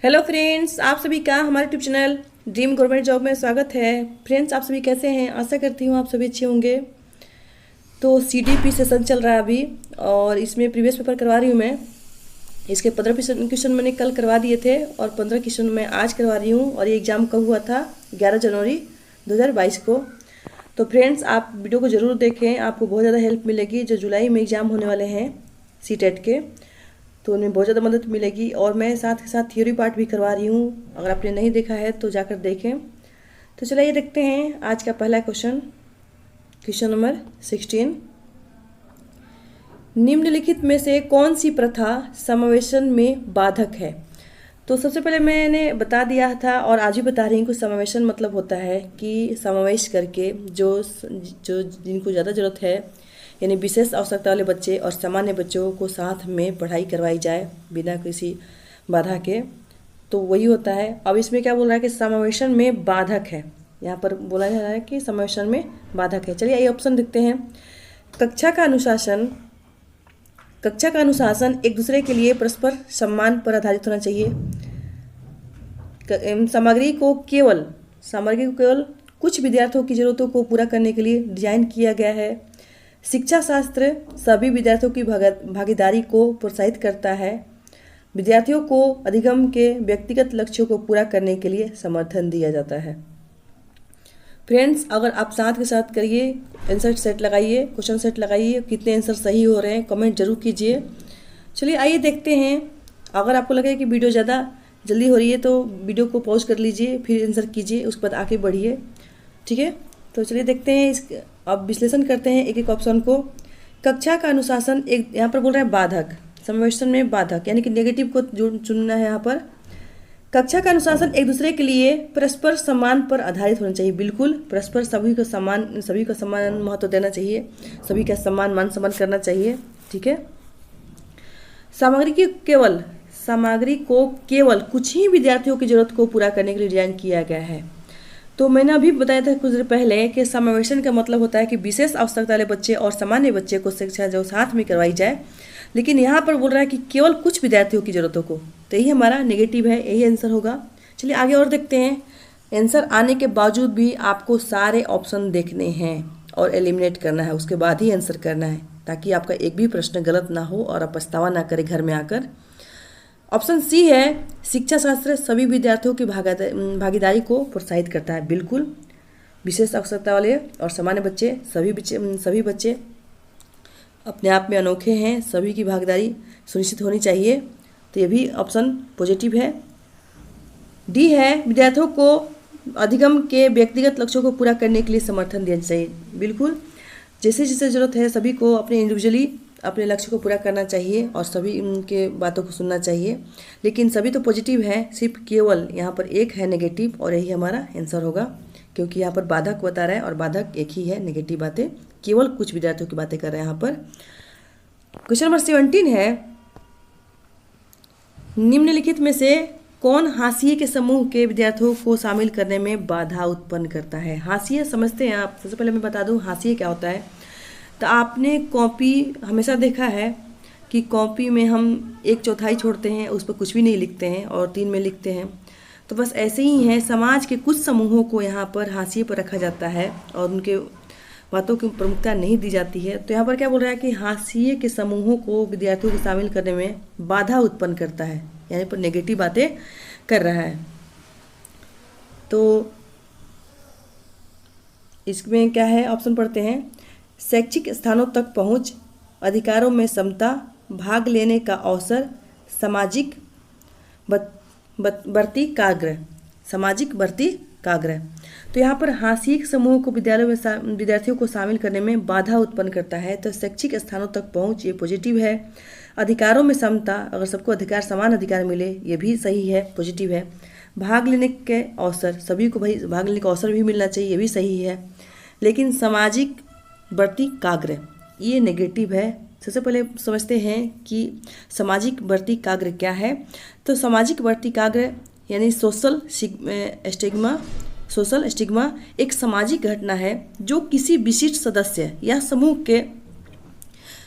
Hello friends, आप सभी का हमारे YouTube channel dream government job में स्वागत है। फ्रेंड्स, आप सभी कैसे हैं? आशा करती हूँ आप सभी अच्छे होंगे। तो सीडीपी सेशन चल रहा है अभी और इसमें प्रीवियस पेपर करवा रही हूँ मैं। इसके 15 क्वेश्चन मैंने कल करवा दिए थे और 15 क्वेश्चन मैं आज करवा रही हूँ। और ये एग्ज़ाम कब हुआ था? 11 जनवरी 2022 को। तो फ्रेंड्स, आप वीडियो को ज़रूर देखें, आपको बहुत ज़्यादा हेल्प मिलेगी। जो जुलाई में एग्ज़ाम होने वाले हैं सीटेट के, तो उनमें बहुत ज़्यादा मदद मिलेगी। और मैं साथ के साथ थ्योरी पार्ट भी करवा रही हूँ, अगर आपने नहीं देखा है तो जाकर देखें। तो चलिए देखते हैं आज का पहला क्वेश्चन नंबर 16। निम्नलिखित में से कौन सी प्रथा समावेशन में बाधक है? तो सबसे पहले मैंने बता दिया था और आज भी बता रही हूँ कि समावेशन मतलब होता है कि समावेश करके जो जो जिनको ज़्यादा ज़रूरत है, यानी विशेष आवश्यकता वाले बच्चे और सामान्य बच्चों को साथ में पढ़ाई करवाई जाए बिना किसी बाधा के, तो वही होता है। अब इसमें क्या बोल रहा है कि समावेशन में बाधक है। यहाँ पर बोला जा रहा है कि समावेशन में बाधक है। चलिए ये ऑप्शन देखते हैं। कक्षा का अनुशासन एक दूसरे के लिए परस्पर सम्मान पर आधारित होना चाहिए। सामग्री को केवल कुछ विद्यार्थियों की जरूरतों को पूरा करने के लिए डिजाइन किया गया है। शिक्षा शास्त्र सभी विद्यार्थियों की भागीदारी को प्रोत्साहित करता है। विद्यार्थियों को अधिगम के व्यक्तिगत लक्ष्यों को पूरा करने के लिए समर्थन दिया जाता है। फ्रेंड्स, अगर आप साथ के साथ करिए, आंसर सेट लगाइए, क्वेश्चन सेट लगाइए, कितने आंसर सही हो रहे हैं कमेंट जरूर कीजिए। चलिए आइए देखते हैं। अगर आपको लगे कि वीडियो ज़्यादा जल्दी हो रही है तो वीडियो को पॉज कर लीजिए, फिर आंसर कीजिए, उसके बाद आगे बढ़िए। ठीक है, तो चलिए देखते हैं। अब विश्लेषण करते हैं एक एक ऑप्शन को। कक्षा का अनुशासन एक, यहाँ पर बोल रहे हैं बाधक, समावेशन में बाधक यानी कि नेगेटिव को चुनना है। यहाँ पर कक्षा का अनुशासन एक दूसरे के लिए परस्पर सम्मान पर आधारित होना चाहिए। बिल्कुल, परस्पर सभी को समान महत्व देना चाहिए, सभी का मान सम्मान करना चाहिए। ठीक है। सामग्री को केवल कुछ ही विद्यार्थियों की जरूरत को पूरा करने के लिए डिजाइन किया गया है। तो मैंने अभी बताया था कुछ देर पहले कि समावेशन का मतलब होता है कि विशेष आवश्यकता वाले बच्चे और सामान्य बच्चे को शिक्षा जो साथ में करवाई जाए, लेकिन यहाँ पर बोल रहा है कि केवल कुछ विद्यार्थियों की जरूरतों को, तो यही हमारा नेगेटिव है, यही आंसर होगा। चलिए आगे और देखते हैं। आंसर आने के बावजूद भी आपको सारे ऑप्शन देखने हैं और एलिमिनेट करना है, उसके बाद ही आंसर करना है, ताकि आपका एक भी प्रश्न गलत ना हो और आप पछतावा ना करें घर में आकर। ऑप्शन सी है, शिक्षा शास्त्र सभी विद्यार्थियों की भागीदारी को प्रोत्साहित करता है। बिल्कुल, विशेष आवश्यकता वाले और सामान्य बच्चे सभी बच्चे अपने आप में अनोखे हैं, सभी की भागीदारी सुनिश्चित होनी चाहिए, तो ये भी ऑप्शन पॉजिटिव है। डी है, विद्यार्थियों को अधिगम के व्यक्तिगत लक्ष्यों को पूरा करने के लिए समर्थन देना चाहिए। बिल्कुल, जैसे जैसे ज़रूरत है सभी को अपने इंडिविजुअली अपने लक्ष्य को पूरा करना चाहिए और सभी उनके बातों को सुनना चाहिए। लेकिन सभी तो पॉजिटिव है, सिर्फ केवल यहाँ पर एक है नेगेटिव, और यही हमारा आंसर होगा, क्योंकि यहाँ पर बाधक बता रहा है और बाधक एक ही है, नेगेटिव बातें, केवल कुछ विद्यार्थियों की बातें कर रहे हैं यहाँ पर। क्वेश्चन नंबर 17 है, निम्नलिखित में से कौन हाशिए के समूह के विद्यार्थियों को शामिल करने में बाधा उत्पन्न करता है? हाशिए समझते हैं आप? सबसे पहले मैं बता दूं हाशिए क्या होता है। तो आपने कॉपी हमेशा देखा है कि कॉपी में हम 1/4 छोड़ते हैं, उस पर कुछ भी नहीं लिखते हैं और 3 में लिखते हैं। तो बस ऐसे ही है, समाज के कुछ समूहों को यहाँ पर हाशिए पर रखा जाता है और उनके बातों की प्रमुखता नहीं दी जाती है। तो यहाँ पर क्या बोल रहा है कि हाशिए के समूहों को विद्यार्थियों को शामिल करने में बाधा उत्पन्न करता है, यानी पर नेगेटिव बातें कर रहा है। तो इसमें क्या है, ऑप्शन पढ़ते हैं। शैक्षिक स्थानों तक पहुंच, अधिकारों में समता, भाग लेने का अवसर, सामाजिक वर्तिकाग्रह। तो यहाँ पर हाशिए समूह को विद्यालयों में विद्यार्थियों को शामिल करने में बाधा उत्पन्न करता है। तो शैक्षिक स्थानों तक पहुंच, ये पॉजिटिव है। अधिकारों में समता, अगर सबको समान अधिकार मिले, ये भी सही है, पॉजिटिव है। भाग लेने के अवसर, सभी को भाग लेने का अवसर भी मिलना चाहिए, ये भी सही है। लेकिन सामाजिक वर्तिकाग्रह ये नेगेटिव है। सबसे पहले समझते हैं कि सामाजिक वर्तिकाग्रह क्या है। तो सामाजिक वर्तिकाग्रह यानी सोशल स्टिग्मा एक सामाजिक घटना है जो किसी विशिष्ट सदस्य या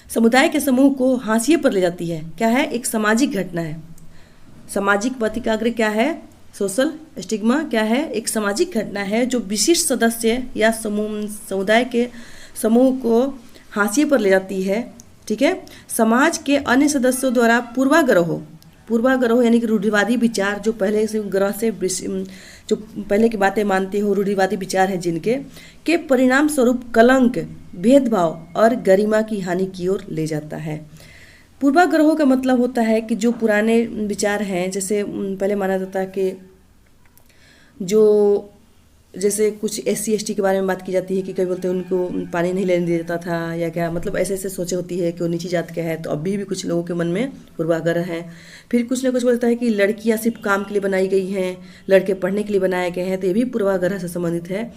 समुदाय के समूह को हाशिए पर ले जाती है। क्या है? एक सामाजिक घटना है। सामाजिक प्रतिकाग्र क्या है? सोशल स्टिग्मा क्या है? एक सामाजिक घटना है जो विशिष्ट सदस्य या समुदाय के समूह को हाशिए पर ले जाती है। ठीक है, समाज के अन्य सदस्यों द्वारा पूर्वाग्रह यानी कि रूढ़िवादी विचार, जो पहले से ग्रह से जो पहले की बातें मानते हो, रूढ़िवादी विचार हैं जिनके के परिणाम स्वरूप कलंक, भेदभाव और गरिमा की हानि की ओर ले जाता है। पूर्वाग्रहों का मतलब होता है कि जो पुराने विचार हैं, जैसे पहले माना जाता है कि जो जैसे कुछ SC ST के बारे में बात की जाती है कि कई बोलते हैं उनको पानी नहीं लेने दिया जाता था या क्या, मतलब ऐसे ऐसे सोचे होती है कि वो नीची जात का है। तो अभी भी कुछ लोगों के मन में पूर्वाग्रह है। फिर कुछ ना कुछ बोलता है कि लड़कियां सिर्फ काम के लिए बनाई गई हैं, लड़के पढ़ने के लिए बनाए गए हैं, तो ये भी पूर्वाग्रह से संबंधित है।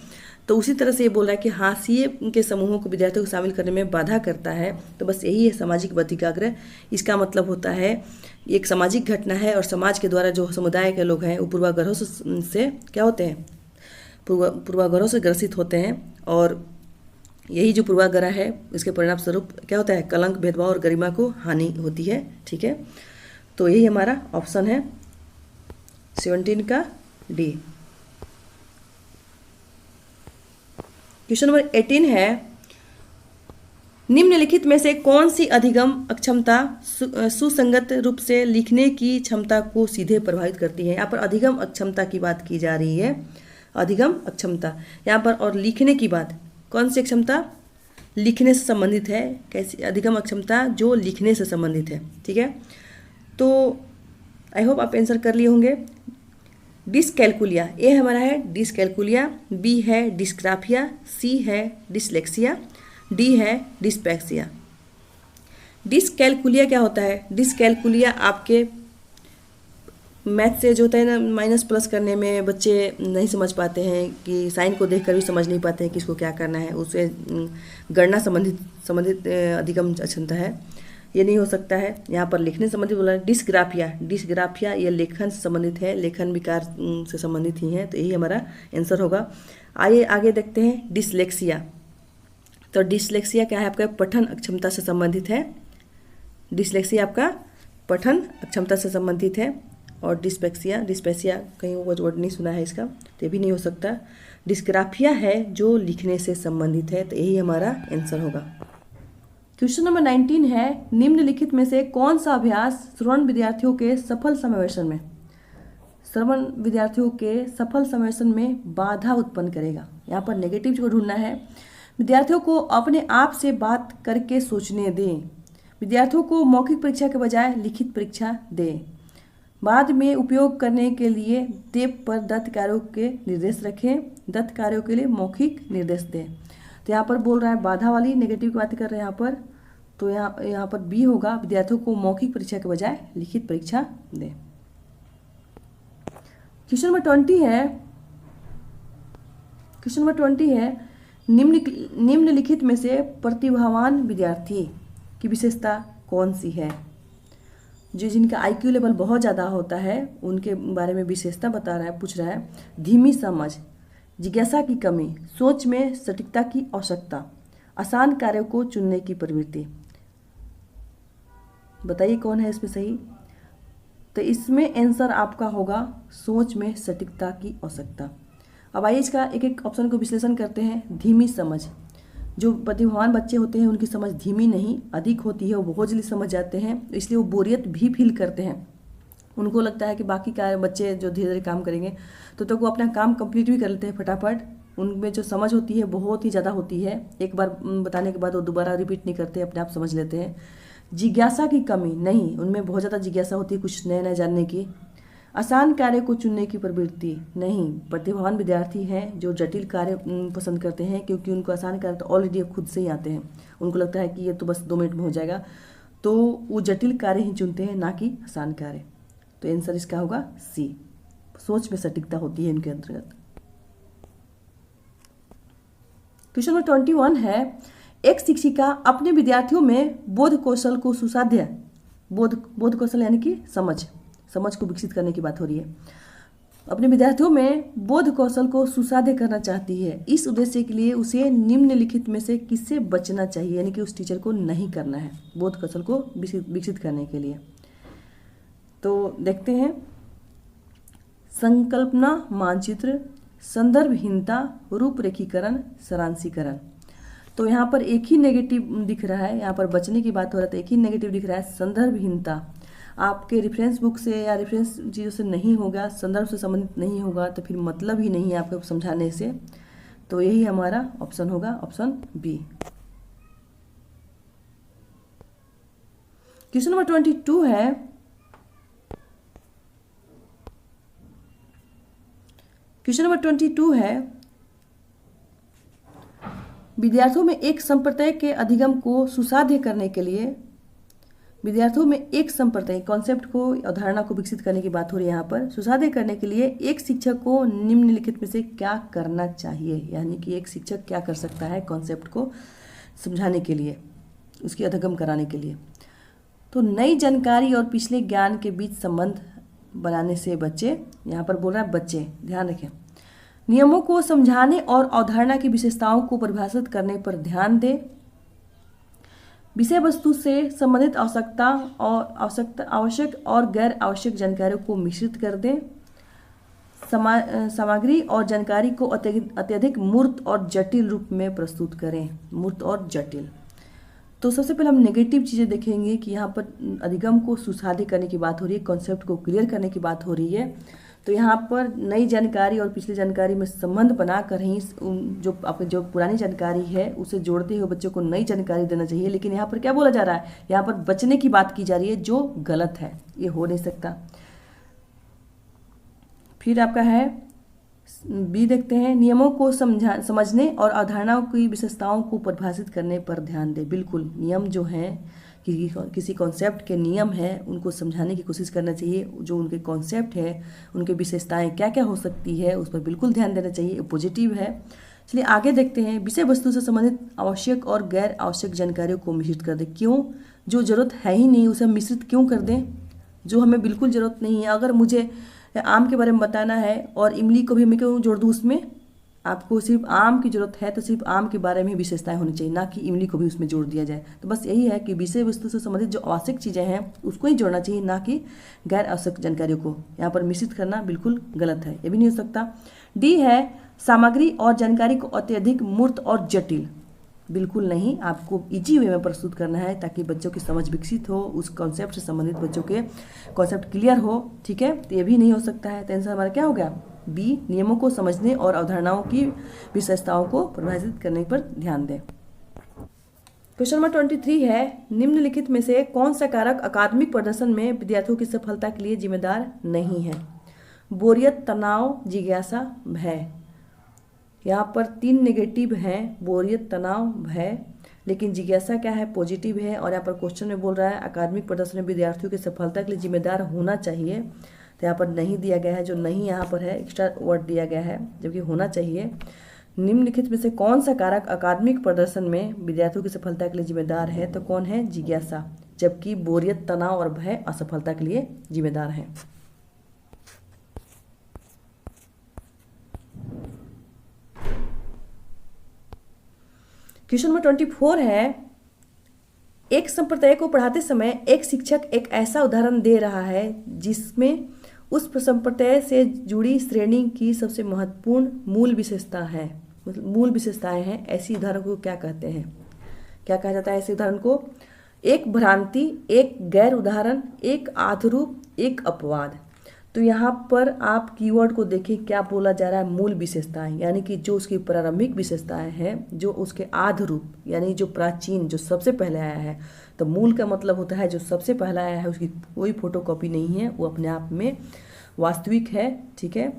तो उसी तरह से ये बोल रहा है कि हाशिए के समूहों को विद्यार्थियों को शामिल करने में बाधा करता है। तो बस यही है सामाजिक प्रतिकाग्र। इसका मतलब होता है एक सामाजिक घटना है और समाज के द्वारा जो समुदाय के लोग हैं वो पूर्वाग्रहों से क्या होते हैं? पूर्वाग्रहों से ग्रसित होते हैं। और यही जो पूर्वाग्रह है इसके परिणाम स्वरूप क्या होता है? कलंक, भेदभाव और गरिमा को हानि होती है। ठीक है, तो यही हमारा ऑप्शन है 17 का डी। क्वेश्चन नंबर 18 है, निम्नलिखित में से कौन सी अधिगम अक्षमता सुसंगत रूप से लिखने की क्षमता को सीधे प्रभावित करती है? यहाँ पर अधिगम अक्षमता की बात की जा रही है। अधिगम अक्षमता यहाँ पर, और लिखने की बात, कौन सी क्षमता? लिखने से संबंधित है। कैसी? अधिगम अक्षमता जो लिखने से संबंधित है। ठीक है, तो आई होप आप आंसर कर लिए होंगे। डिसकैलकुलिया, ए हमारा है डिसकैलकुलिया, बी है डिस्ग्राफिया, सी है डिसलेक्सिया, डी है डिस्पैक्सिया। डिसकैलकुलिया क्या होता है? डिसकैलकुलिया आपके मैथ से जो होता है ना, माइनस प्लस करने में बच्चे नहीं समझ पाते हैं कि साइन को देखकर भी समझ नहीं पाते हैं कि इसको क्या करना है, उससे गणना संबंधित अधिगम अक्षमता है। ये नहीं हो सकता है। यहाँ पर लिखने संबंधित बोला। डिस्ग्राफिया ये लेखन से संबंधित है, लेखन विकार से संबंधित ही है। तो यही हमारा आंसर होगा। आइए आगे देखते हैं डिसलेक्सिया। तो डिसलेक्सिया क्या है? आपका पठन अक्षमता से संबंधित है। डिसलेक्सिया आपका पठन अक्षमता से संबंधित है। और डिस्पैक्सिया कहीं वर्ड नहीं सुना है इसका, तो ये भी नहीं हो सकता। डिस्ग्राफिया है जो लिखने से संबंधित है। तो यही हमारा आंसर होगा। क्वेश्चन नंबर 19 है, निम्नलिखित में से कौन सा अभ्यास श्रवण विद्यार्थियों के सफल समावेशन में बाधा उत्पन्न करेगा? यहाँ पर नेगेटिव को ढूंढना है। विद्यार्थियों को अपने आप से बात करके सोचने दें। विद्यार्थियों को मौखिक परीक्षा के बजाय लिखित परीक्षा दें। बाद में उपयोग करने के लिए टेप पर दत्त कार्यों के निर्देश रखें। दत्त कार्यों के लिए मौखिक निर्देश दें। तो यहाँ पर बोल रहा है बाधा वाली नेगेटिव की बात कर रहे हैं यहाँ पर। तो यहाँ पर बी होगा, विद्यार्थियों को मौखिक परीक्षा के बजाय लिखित परीक्षा दें। क्वेश्चन नंबर 20 है, निम्नलिखित में से प्रतिभावान विद्यार्थी की विशेषता कौन सी है? जो जिनका IQ लेवल बहुत ज़्यादा होता है उनके बारे में विशेषता बता रहा है, पूछ रहा है। धीमी समझ, जिज्ञासा की कमी, सोच में सटीकता की आवश्यकता, आसान कार्यों को चुनने की प्रवृत्ति। बताइए कौन है इसमें सही? तो इसमें आंसर आपका होगा सोच में सटीकता की आवश्यकता। अब आइए इसका एक एक ऑप्शन को विश्लेषण करते हैं। धीमी समझ, जो प्रतिभावान बच्चे होते हैं उनकी समझ धीमी नहीं अधिक होती है, वो बहुत जल्दी समझ जाते हैं, इसलिए वो बोरियत भी फील करते हैं। उनको लगता है कि बाकी का बच्चे जो धीरे धीरे काम करेंगे तो वो अपना काम कंप्लीट भी कर लेते हैं फटाफट। उनमें जो समझ होती है बहुत ही ज़्यादा होती है, एक बार बताने के बाद वो दोबारा रिपीट नहीं करते, अपने आप समझ लेते हैं। जिज्ञासा की कमी नहीं, उनमें बहुत ज़्यादा जिज्ञासा होती है कुछ नया नया जानने की। आसान कार्य को चुनने की प्रवृत्ति नहीं, प्रतिभावान विद्यार्थी हैं जो जटिल कार्य पसंद करते हैं क्योंकि उनको आसान कार्य तो ऑलरेडी खुद से ही आते हैं। उनको लगता है कि ये तो बस 2 मिनट में हो जाएगा, तो वो जटिल कार्य ही चुनते हैं ना कि आसान कार्य। तो आंसर इसका होगा सी, सोच में सटीकता होती है इनके अंतर्गत। क्वेश्चन नंबर 21 है, एक शिक्षिका अपने विद्यार्थियों में बोध कौशल को सुसाध्य, बोध कौशल यानी कि समझ को विकसित करने की बात हो रही है। अपने विद्यार्थियों में बोध कौशल को सुसाध्य करना चाहती है। इस उद्देश्य के लिए उसे निम्नलिखित में से किससे बचना चाहिए, यानी कि उस टीचर को नहीं करना है बोध कौशल को विकसित करने के लिए। तो देखते हैं, संकल्पना मानचित्र, संदर्भहीनता, रूपरेखीकरण, सारांशीकरण। तो यहाँ पर एक ही नेगेटिव दिख रहा है, यहाँ पर बचने की बात हो रहा है तो एक ही नेगेटिव दिख रहा है, संदर्भहीनता। आपके रेफरेंस बुक से या रेफरेंस चीज़ों से नहीं होगा, संदर्भ से संबंधित नहीं होगा तो फिर मतलब ही नहीं है आपको समझाने से। तो यही हमारा ऑप्शन होगा, ऑप्शन बी। क्वेश्चन नंबर 22 है, क्वेश्चन नंबर 22 है, विद्यार्थियों में एक संप्रदाय के अधिगम को सुसाध्य करने के लिए, विद्यार्थियों में एक संप्रदाय कॉन्सेप्ट को, अवधारणा को विकसित करने की बात हो रही है यहाँ पर, सुसाध्य करने के लिए एक शिक्षक को निम्नलिखित में से क्या करना चाहिए, यानी कि एक शिक्षक क्या कर सकता है कॉन्सेप्ट को समझाने के लिए, उसकी अधिगम कराने के लिए। तो नई जानकारी और पिछले ज्ञान के बीच संबंध बनाने से बच्चे, यहाँ पर बोल रहा है बच्चे, ध्यान रखें, नियमों को समझाने और अवधारणा की विशेषताओं को परिभाषित करने पर ध्यान दें, विषय वस्तु से संबंधित आवश्यक और गैर आवश्यक जानकारियों को मिश्रित कर दें, सामग्री और जानकारी को अत्यधिक मूर्त और जटिल रूप में प्रस्तुत करें, मूर्त और जटिल। तो सबसे पहले हम नेगेटिव चीज़ें देखेंगे कि यहाँ पर अधिगम को सुसाध्य करने की बात हो रही है, कॉन्सेप्ट को क्लियर करने की बात हो रही है। तो यहाँ पर नई जानकारी और पिछली जानकारी में संबंध बनाकर ही जो आपकी जो पुरानी जानकारी है उसे जोड़ते हुए बच्चों को नई जानकारी देना चाहिए। लेकिन यहाँ पर क्या बोला जा रहा है, यहाँ पर बचने की बात की जा रही है, जो गलत है, ये हो नहीं सकता। फिर आपका है बी, देखते हैं, नियमों को समझने और अवधारणाओं की विशेषताओं को परिभाषित करने पर ध्यान दें। बिल्कुल, नियम जो हैं, किसी कॉन्सेप्ट के नियम हैं, उनको समझाने की कोशिश करना चाहिए। जो उनके कॉन्सेप्ट है, उनके विशेषताएं क्या क्या हो सकती है, उस पर बिल्कुल ध्यान देना चाहिए, पॉजिटिव है। चलिए आगे देखते हैं, विषय वस्तु से संबंधित आवश्यक और गैर आवश्यक जानकारियों को मिश्रित कर दें। क्यों? जो जरूरत है ही नहीं उसे हम मिश्रित क्यों कर दें? जो हमें बिल्कुल ज़रूरत नहीं है, अगर मुझे आम के बारे में बताना है और इमली को भी मैं क्यों जोड़ दूँ उसमें? आपको सिर्फ आम की जरूरत है तो सिर्फ आम के बारे में विशेषताएं होनी चाहिए, ना कि इमली को भी उसमें जोड़ दिया जाए। तो बस यही है कि विषय वस्तु से संबंधित जो आवश्यक चीज़ें हैं उसको ही जोड़ना चाहिए, ना कि गैर आवश्यक जानकारियों को यहाँ पर मिश्रित करना बिल्कुल गलत है, ये भी नहीं हो सकता। डी है, सामग्री और जानकारी को अत्यधिक मूर्त और जटिल। बिल्कुल नहीं, आपको इजी वे में प्रस्तुत करना है ताकि बच्चों की समझ विकसित हो, उस कॉन्सेप्ट से संबंधित बच्चों के कॉन्सेप्ट क्लियर हो। ठीक है, तो ये भी नहीं हो सकता है। तो आंसर हमारा क्या हो गया? बी, नियमों को समझने और अवधारणाओं की विशेषताओं को परिभाषित करने पर ध्यान दें। क्वेश्चन नंबर 23 है, निम्नलिखित में से कौन सा कारक अकादमिक प्रदर्शन में विद्यार्थियों की सफलता के लिए जिम्मेदार नहीं है? बोरियत, तनाव, जिज्ञासा, भय। यहाँ पर 3 नेगेटिव हैं, बोरियत, तनाव, भय, लेकिन जिज्ञासा क्या है? पॉजिटिव है। और यहाँ पर क्वेश्चन में बोल रहा है अकादमिक प्रदर्शन में विद्यार्थियों की सफलता के लिए जिम्मेदार होना चाहिए, तो यहाँ पर नहीं दिया गया है। जो नहीं यहाँ पर है एक्स्ट्रा वर्ड दिया गया है, जबकि होना चाहिए। निम्नलिखित में से कौन सा कारक अकादमिक प्रदर्शन में विद्यार्थियों की सफलता के लिए जिम्मेदार है? तो कौन है? जिज्ञासा, जबकि बोरियत, तनाव और भय असफलता के लिए जिम्मेदार हैं। क्वेश्चन नंबर 24 है, एक संप्रदाय को पढ़ाते समय एक शिक्षक एक ऐसा उदाहरण दे रहा है जिसमें उस संप्रदाय से जुड़ी श्रेणी की सबसे महत्वपूर्ण मूल विशेषता है, मतलब मूल विशेषताएं हैं। ऐसी उदाहरण को क्या कहते हैं? क्या कहा जाता है ऐसे उदाहरण को? एक भ्रांति, एक गैर उदाहरण, एक आधरूप, एक अपवाद। तो यहाँ पर आप कीवर्ड को देखें, क्या बोला जा रहा है? मूल विशेषताएं, यानी कि जो उसकी प्रारंभिक विशेषताएं हैं, जो उसके आधरूप यानी जो प्राचीन, जो सबसे पहले आया है। तो मूल का मतलब होता है जो सबसे पहला आया है उसकी कोई फोटोकॉपी नहीं है, वो अपने आप में वास्तविक है। ठीक है,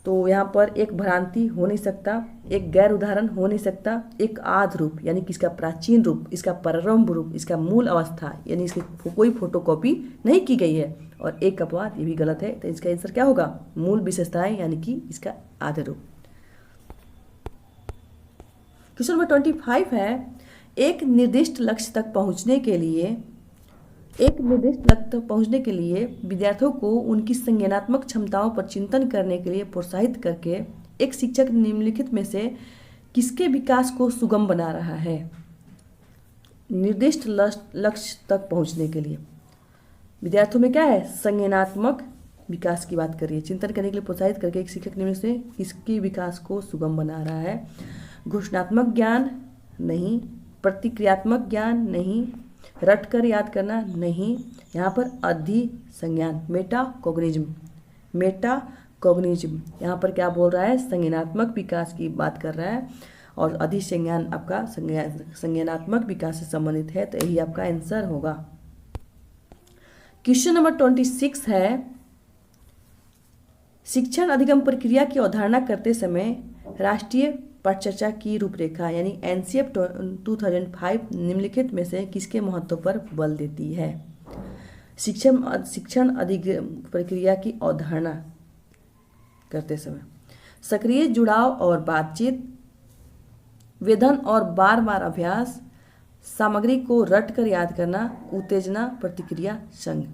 तो यहाँ पर एक भ्रांति हो नहीं सकता, एक गैर उदाहरण हो नहीं सकता, एक आध रूप यानी कि इसका प्राचीन रूप, इसका प्रारंभ रूप, इसका मूल अवस्था यानी इसकी कोई फोटोकॉपी नहीं की गई है, और एक अपवाद, ये भी गलत है। तो इसका आंसर क्या होगा? मूल विशेषताएं यानी कि इसका आधे रूप। क्वेश्चन नंबर 25 है, एक निर्दिष्ट लक्ष्य तक पहुंचने के लिए विद्यार्थियों को उनकी संज्ञानात्मक क्षमताओं पर चिंतन करने के लिए प्रोत्साहित करके एक शिक्षक निम्नलिखित में से किसके विकास को सुगम बना रहा है? निर्दिष्ट लक्ष्य तक पहुंचने के लिए विद्यार्थियों में क्या है, संज्ञानात्मक विकास की बात करिए। चिंतन करने के लिए प्रोत्साहित करके एक शिक्षक निम्न से किसकी विकास को सुगम बना रहा है? घोषणात्मक ज्ञान नहीं, प्रतिक्रियात्मक ज्ञान नहीं, रट कर याद करना नहीं, यहाँ पर अधिसंज्ञान मेटाकॉग्निज्म यहाँ पर क्या बोल रहा है, संज्ञानात्मक विकास की बात कर रहा है और अधिसंज्ञान आपका संज्ञानात्मक विकास से संबंधित है, तो यही आपका आंसर होगा। क्वेश्चन नंबर 26 है, शिक्षण अधिगम प्रक्रिया की अवधारणा करते समय राष्ट्रीय परिचर्चा की रूपरेखा यानी एनसीएफ 2005 निम्नलिखित में से किसके महत्व पर बल देती है? शिक्षण अधिगम प्रक्रिया की अवधारणा करते समय सक्रिय जुड़ाव और बातचीत, वेधन और बार बार अभ्यास, सामग्री को रट कर याद करना, उत्तेजना प्रतिक्रिया संघ।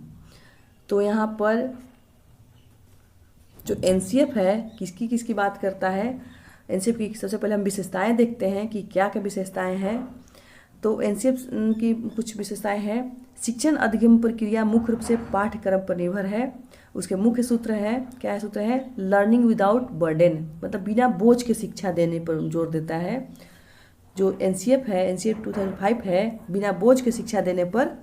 तो यहाँ पर जो एनसीएफ है किसकी बात करता है? एनसीएफ की सबसे पहले हम विशेषताएं देखते हैं कि क्या क्या विशेषताएं हैं। तो एनसीएफ की कुछ विशेषताएं हैं। शिक्षण अधिगम प्रक्रिया मुख्य रूप से पाठ्यक्रम पर निर्भर है। उसके मुख्य सूत्र है, क्या है सूत्र है? लर्निंग विदाउट बर्डन, मतलब बिना बोझ के शिक्षा देने पर जोर देता है। जो एनसीएफ है, एनसीएफ 2005 है, बिना बोझ के शिक्षा देने पर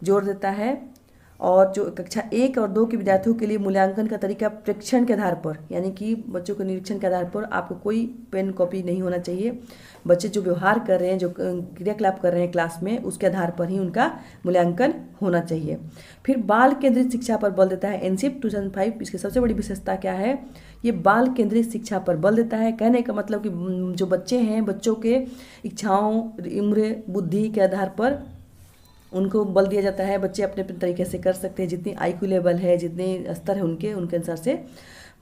जोर देता है। और जो कक्षा 1 और 2 के विद्यार्थियों के लिए मूल्यांकन का तरीका प्रेक्षण के आधार पर, यानी कि बच्चों के निरीक्षण के आधार पर, आपको कोई पेन कॉपी नहीं होना चाहिए। बच्चे जो व्यवहार कर रहे हैं, जो क्रियाकलाप कर रहे हैं क्लास में, उसके आधार पर ही उनका मूल्यांकन होना चाहिए। फिर बाल केंद्रित शिक्षा पर बल देता है एनसीएफ 2005। इसकी सबसे बड़ी विशेषता क्या है? ये बाल केंद्रित शिक्षा पर बल देता है। कहने का मतलब कि जो बच्चे हैं, बच्चों के इच्छाओं, उम्र, बुद्धि के आधार पर उनको बल दिया जाता है। बच्चे अपने अपने तरीके से कर सकते हैं, जितनी आईक्यू लेवल है, जितने स्तर है उनके अनुसार से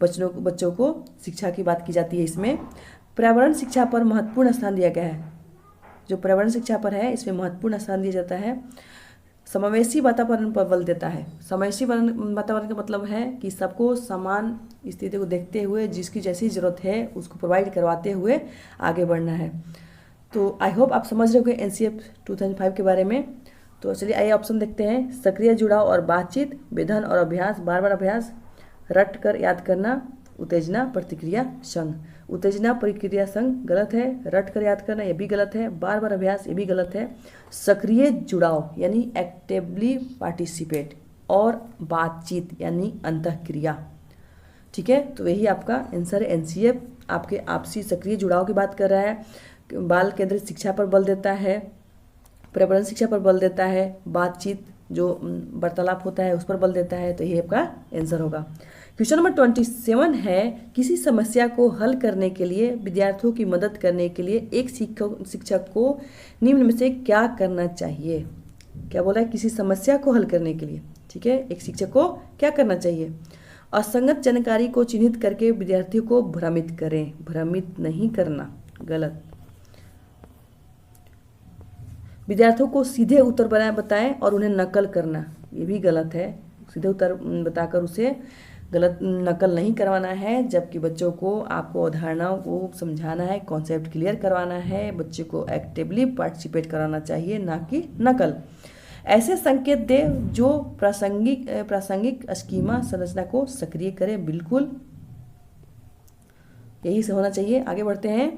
बच्चों को शिक्षा की बात की जाती है। इसमें पर्यावरण शिक्षा पर महत्वपूर्ण स्थान दिया गया है। जो पर्यावरण शिक्षा पर है, इसमें महत्वपूर्ण स्थान दिया जाता है। समावेशी वातावरण पर बल देता है। समावेशी वातावरण का मतलब है कि सबको समान स्थिति को देखते हुए, जिसकी जैसी ज़रूरत है उसको प्रोवाइड करवाते हुए आगे बढ़ना है। तो आई होप आप समझ रहे होंगे एनसीएफ 2005 के बारे में। तो चलिए आइए ऑप्शन देखते हैं। सक्रिय जुड़ाव और बातचीत, वेधन और अभ्यास, बार बार अभ्यास, रट कर याद करना, उत्तेजना प्रतिक्रिया संघ। उत्तेजना प्रतिक्रिया संघ गलत है, रट कर याद करना ये भी गलत है, बार बार अभ्यास ये भी गलत है। सक्रिय जुड़ाव यानी एक्टिवली पार्टिसिपेट और बातचीत यानी अंतःक्रिया। ठीक है, तो यही आपका आंसर है। एनसीएफ आपके आपसी सक्रिय जुड़ाव की बात कर रहा है, बाल केंद्रित शिक्षा पर बल देता है, पर्यावरण शिक्षा पर बल देता है, बातचीत जो वार्तालाप होता है उस पर बल देता है। तो ये आपका आंसर होगा। क्वेश्चन नंबर 27 है, किसी समस्या को हल करने के लिए विद्यार्थियों की मदद करने के लिए एक शिक्षक को निम्न में से क्या करना चाहिए? क्या बोला है? किसी समस्या को हल करने के लिए, ठीक है, एक शिक्षक को क्या करना चाहिए? असंगत जानकारी को चिन्हित करके विद्यार्थियों को भ्रमित करें। भ्रमित नहीं करना, गलत। विद्यार्थियों को सीधे उत्तर बताएं और उन्हें नकल करना, ये भी गलत है। सीधे उत्तर बताकर उसे गलत नकल नहीं करवाना है, जबकि बच्चों को आपको अवधारणाओं को समझाना है, कॉन्सेप्ट क्लियर करवाना है, बच्चे को एक्टिवली पार्टिसिपेट कराना चाहिए, ना कि नकल। ऐसे संकेत दे जो प्रासंगिक स्कीमा संरचना को सक्रिय करे। बिल्कुल यही से होना चाहिए। आगे बढ़ते हैं।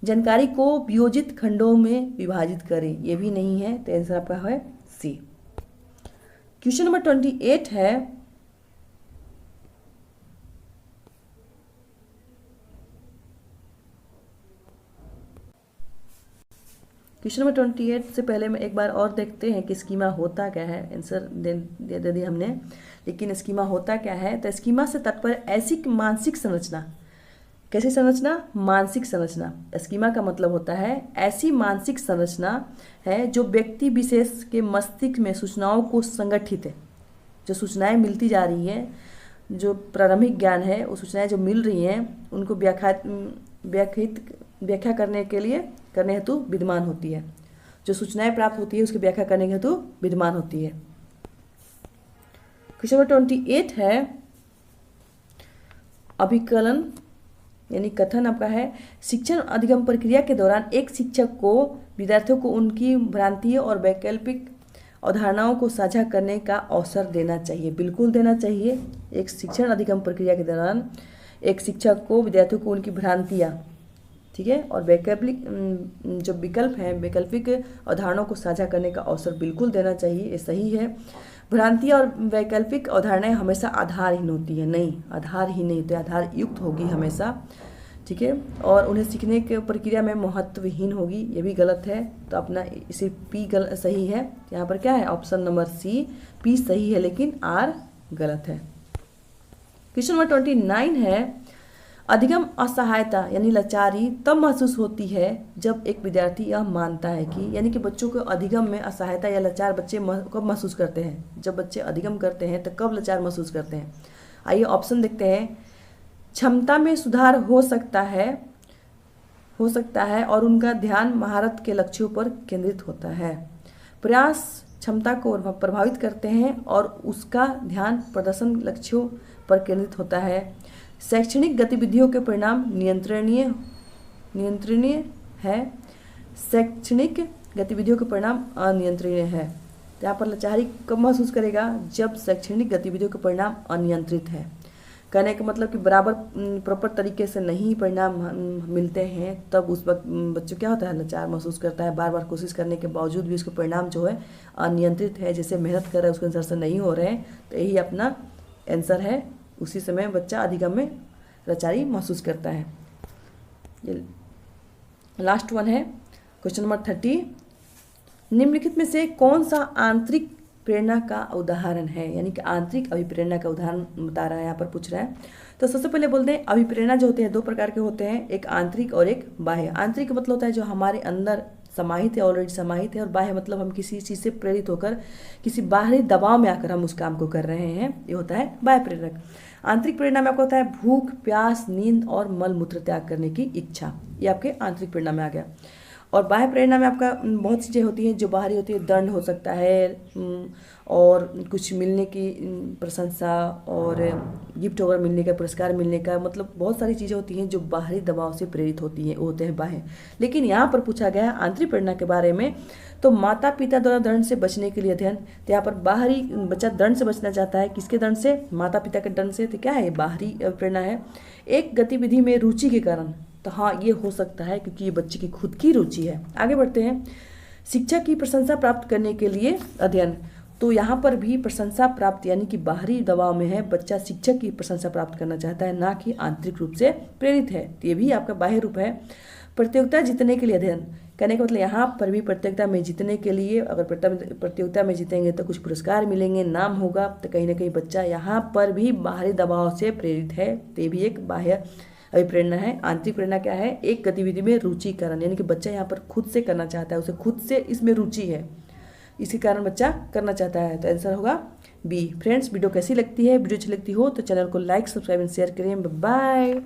जानकारी को वियोजित खंडों में विभाजित करें, ये भी नहीं है, तो आंसर आपका है सी। क्वेश्चन नंबर 28 है, क्वेश्चन नंबर 28 से पहले में एक बार और देखते हैं कि स्कीमा होता क्या है। आंसर दे दिया हमने, लेकिन स्कीमा होता क्या है? तो स्कीमा से तात्पर्य ऐसी मानसिक संरचना। कैसी संरचना? मानसिक संरचना। स्कीमा का मतलब होता है ऐसी मानसिक संरचना है जो व्यक्ति विशेष के मस्तिष्क में सूचनाओं को संगठित है। जो सूचनाएं मिलती जा रही हैं, जो प्रारंभिक ज्ञान है, वो सूचनाएं जो मिल रही हैं उनको व्याख्या करने हेतु विद्यमान होती है। जो सूचनाएं प्राप्त होती है उसकी व्याख्या करने हेतु विद्यमान होती है। क्वेश्चन नंबर 28 है, अभिकलन यानी कथन आपका है, शिक्षण अधिगम प्रक्रिया के दौरान एक शिक्षक को विद्यार्थियों को उनकी भ्रांतियों और वैकल्पिक अवधारणाओं को साझा करने का अवसर देना चाहिए, बिल्कुल देना चाहिए। एक शिक्षण अधिगम प्रक्रिया के दौरान एक शिक्षक को विद्यार्थियों को उनकी भ्रांतियाँ, ठीक है, और वैकल्पिक जो विकल्प हैं, वैकल्पिक अवधारणाओं को साझा करने का अवसर बिल्कुल देना चाहिए, ये सही है। भ्रांतियाँ और वैकल्पिक अवधारणाएं हमेशा आधारहीन होती है, नहीं, आधारहीन नहीं होती, आधार युक्त होगी हमेशा, ठीक है, और उन्हें सीखने के प्रक्रिया में महत्वहीन होगी, ये भी गलत है। तो अपना इसे पी गलत सही है, यहाँ पर क्या है, ऑप्शन नंबर सी पी सही है, लेकिन आर गलत है। क्वेश्चन नंबर 29 है, अधिगम असहायता यानी लाचारी तब महसूस होती है जब एक विद्यार्थी यह मानता है कि, यानी कि बच्चों को अधिगम में असहायता या लाचार बच्चे कब महसूस करते हैं, जब बच्चे अधिगम करते हैं तो कब लाचार महसूस करते हैं। आइए ऑप्शन देखते हैं। क्षमता में सुधार हो सकता है और उनका ध्यान महारत के लक्ष्यों पर केंद्रित होता है। प्रयास क्षमता को प्रभावित करते हैं और उसका ध्यान प्रदर्शन लक्ष्यों पर केंद्रित होता है। शैक्षणिक गतिविधियों के परिणाम नियंत्रणीय है, शैक्षणिक गतिविधियों के परिणाम अनियंत्रणीय है। यहाँ पर लाचारी कब महसूस करेगा, जब शैक्षणिक गतिविधियों के परिणाम अनियंत्रित है। कहने का मतलब कि बराबर प्रॉपर तरीके से नहीं परिणाम मिलते हैं, तब उस वक्त बच्चों क्या होता है, लाचार महसूस करता है। बार बार कोशिश करने के बावजूद भी उसके परिणाम जो है अनियंत्रित है, जैसे मेहनत कर रहा है उसके अनुसार से नहीं हो रहे हैं, तो यही अपना आंसर है। उसी समय बच्चा अधिगम में लाचारी महसूस करता है। ये लास्ट वन है, क्वेश्चन नंबर 30, निम्नलिखित में से कौन सा आंतरिक प्रेरणा का उदाहरण है, यानी कि आंतरिक अभिप्रेरणा का उदाहरण बता रहा है, यहाँ पर पूछ रहा है। तो सबसे पहले बोलते हैं अभिप्रेरणा जो होते हैं दो प्रकार के होते हैं, एक आंतरिक और एक बाह्य। आंतरिक का मतलब होता है जो हमारे अंदर समाहित है, ऑलरेडी समाहित है, और बाह्य मतलब हम किसी चीज़ से प्रेरित होकर किसी बाहरी दबाव में आकर हम उस काम को कर रहे हैं, ये होता है बाह्य प्रेरक। आंतरिक प्रेरणा में आपको होता है भूख, प्यास, नींद और मल मूत्र त्याग करने की इच्छा, ये आपके आंतरिक प्रेरणा में आ गया। और बाह्य प्रेरणा में आपका बहुत चीज़ें होती हैं जो बाहरी होती है, दंड हो सकता है और कुछ मिलने की प्रशंसा और गिफ्ट वगैरह मिलने का, पुरस्कार मिलने का, मतलब बहुत सारी चीज़ें होती हैं जो बाहरी दबाव से प्रेरित होती हैं, वो होते हैं बाह्य। लेकिन यहाँ पर पूछा गया है आंतरिक प्रेरणा के बारे में, तो माता पिता द्वारा दंड से बचने के लिए अध्ययन। तो यहाँ पर बाहरी बच्चा दंड से बचना चाहता है, किसके दंड से, माता पिता के दंड से, तो क्या है, बाहरी प्रेरणा है। एक गतिविधि में रुचि के कारण, तो हाँ ये हो सकता है क्योंकि ये बच्चे की खुद की रुचि है। आगे बढ़ते हैं, शिक्षा की प्रशंसा प्राप्त करने के लिए अध्ययन। तो यहाँ पर भी प्रशंसा प्राप्त यानी कि बाहरी दबाव में है, बच्चा शिक्षक की प्रशंसा प्राप्त करना चाहता है, ना कि आंतरिक रूप से प्रेरित है, तो ये भी आपका बाह्य रूप है। प्रतियोगिता जीतने के लिए अध्ययन, कहने का मतलब यहाँ पर भी प्रतियोगिता में जीतने के लिए, अगर प्रतियोगिता में जीतेंगे तो कुछ पुरस्कार मिलेंगे, नाम होगा, तो कहीं ना कहीं बच्चा यहाँ पर भी बाहरी दबाव से प्रेरित है, तो ये भी एक बाह्य अभिप्रेरणा है। आंतरिक प्रेरणा क्या है, एक गतिविधि में रुचि कारण, यानी कि बच्चा यहाँ पर खुद से करना चाहता है, उसे खुद से इसमें रुचि है, इसी कारण बच्चा करना चाहता है, तो आंसर होगा बी। फ्रेंड्स, वीडियो कैसी लगती है, वीडियो अच्छी लगती हो तो चैनल को लाइक, सब्सक्राइब एंड शेयर करें। बाय।